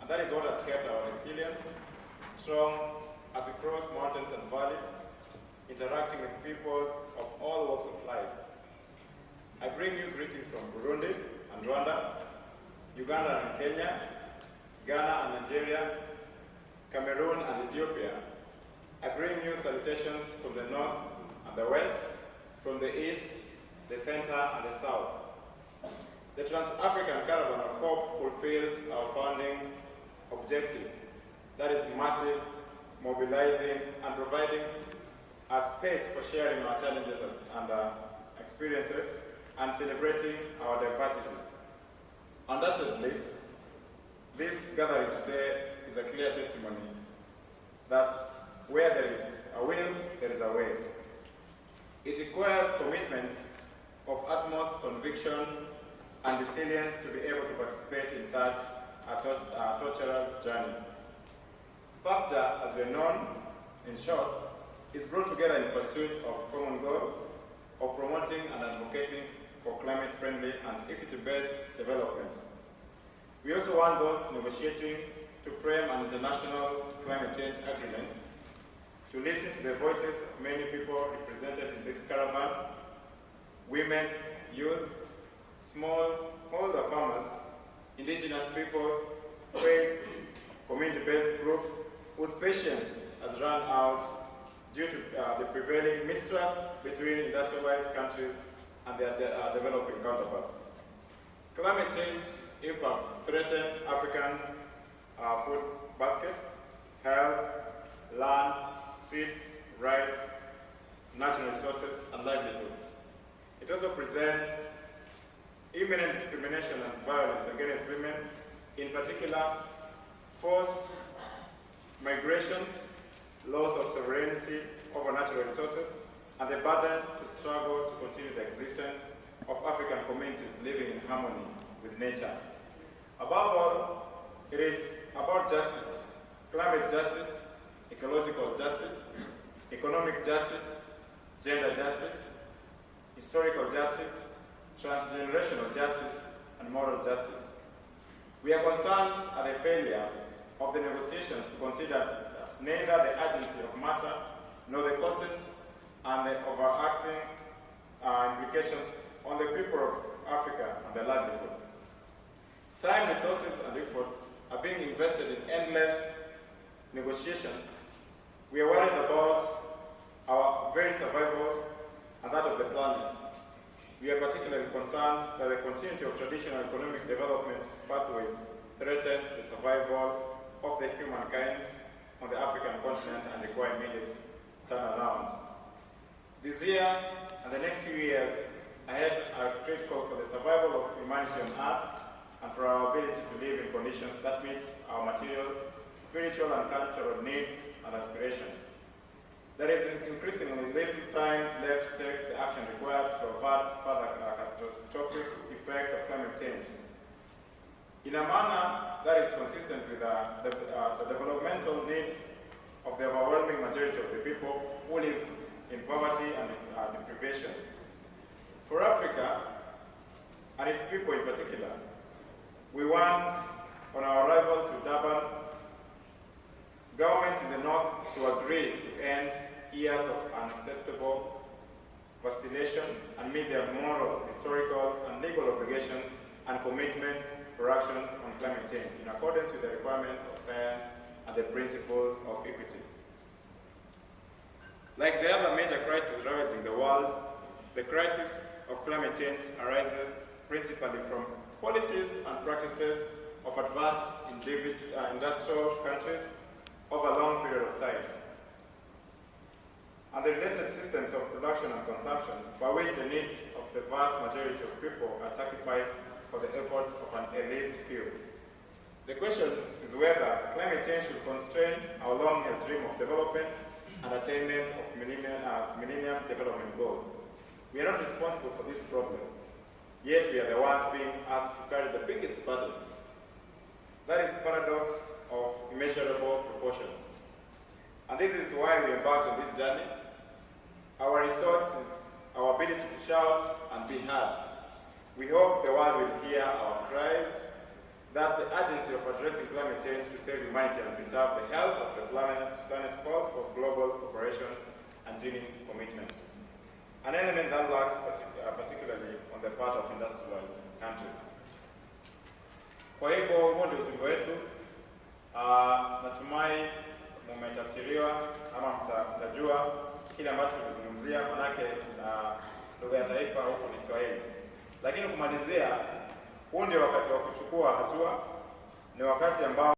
And that is what has kept our resilience strong as we cross mountains and valleys, interacting with people of all walks of life. I bring you greetings from Burundi and Rwanda, Uganda and Kenya, Ghana and Nigeria, Cameroon and Ethiopia. I bring you salutations from the north and the west, from the east, the center and the south. The Trans-African Caravan of Hope fulfills our founding objective, that is massive, mobilizing and providing a space for sharing our challenges and experiences and celebrating our diversity. Undoubtedly, this gathering today is a clear testimony that where there is a will, there is a way. It requires commitment of utmost conviction and resilience to be able to participate in such a torturous journey. FACTA, as we are known, in short, is brought together in pursuit of common goal of promoting and advocating for climate-friendly and equity-based development. We also want those negotiating to frame an international climate change agreement, to listen to the voices of many people represented in this caravan: women, youth, smallholder farmers, indigenous people, trade, community-based groups whose patience has run out due to the prevailing mistrust between industrialized countries and their developing counterparts. Climate change impacts threaten Africans' food baskets, health, land, seeds, rights, natural resources, and livelihoods. It also presents imminent discrimination and violence against women, in particular, forced migrations, loss of sovereignty over natural resources, and the burden to struggle to continue the existence of African communities living in harmony with nature. Above all, it is about justice, climate justice, ecological justice, economic justice, gender justice, historical justice, transgenerational justice, and moral justice. We are concerned at the failure of the negotiations to consider neither the urgency of matter nor the causes and the overarching implications on the people of Africa and their livelihood. Time, resources, and efforts are being invested in endless negotiations. We are worried about our very survival and that of the planet. We are particularly concerned that the continuity of traditional economic development pathways threatens the survival of the humankind on the African continent and require immediate turnaround. This year and the next few years ahead are critical for the survival of humanity on Earth and for our ability to live in conditions that meet our material, spiritual, and cultural needs and aspirations. There is increasingly little time left to take the action required to avert further catastrophic effects of climate change in a manner that is consistent with the developmental needs of the overwhelming majority of the people who live in poverty and deprivation. For Africa, and its people in particular, we want, on our arrival to Durban, governments in the north to agree to end years of unacceptable vacillation and meet their moral, historical, and legal obligations and commitments for action on climate change in accordance with the requirements of science and the principles of equity. Like the other major crises ravaging the world, the crisis of climate change arises principally from policies and practices of advanced industrial countries over a long period of time, and the related systems of production and consumption by which the needs of the vast majority of people are sacrificed for the efforts of an elite few. The question is whether climate change should constrain our long-held dream of development and attainment of Millennium Development Goals. We are not responsible for this problem, yet we are the ones being asked to carry the biggest burden. That is paradox of immeasurable proportions. And this is why we embarked on this journey. Our resources, our ability to shout and be heard. We hope the world will hear our cries, that the urgency of addressing climate change to save humanity and preserve the health of the planet calls for global cooperation and genuine commitment, an element that lacks particularly on the part of industrialized countries. Kwa hivyo huo ndio ujumbe wetu. Natumai mumetafsiriwa ama mtajua kile ambacho tunazungumzia, manake lugha ya taifa huko ni Kiswahili. Lakini kumalizia, huu ndio wakati wa kuchukua hatua, ni wakati ambao